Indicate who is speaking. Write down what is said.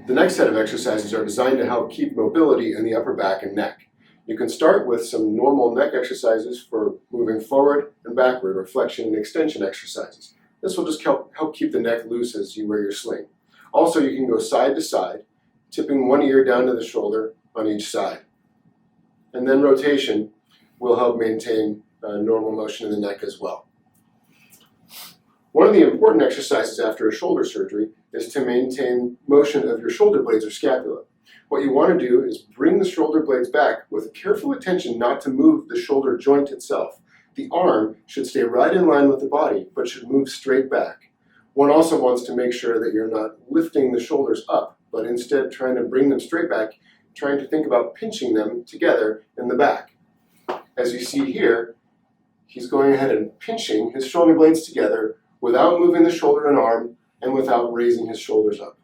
Speaker 1: The next set of exercises are designed to help keep mobility in the upper back and neck. You can start with some normal neck exercises for moving forward and backward, or flexion and extension exercises. This will just help keep the neck loose as you wear your sling. Also, you can go side to side, tipping one ear down to the shoulder on each side. And then rotation will help maintain normal motion in the neck as well. One of the important exercises after a shoulder surgery is to maintain motion of your shoulder blades or scapula. What you want to do is bring the shoulder blades back with careful attention not to move the shoulder joint itself. The arm should stay right in line with the body, but should move straight back. One also wants to make sure that you're not lifting the shoulders up, but instead trying to bring them straight back, trying to think about pinching them together in the back. As you see here, he's going ahead and pinching his shoulder blades together without moving the shoulder and arm and without raising his shoulders up.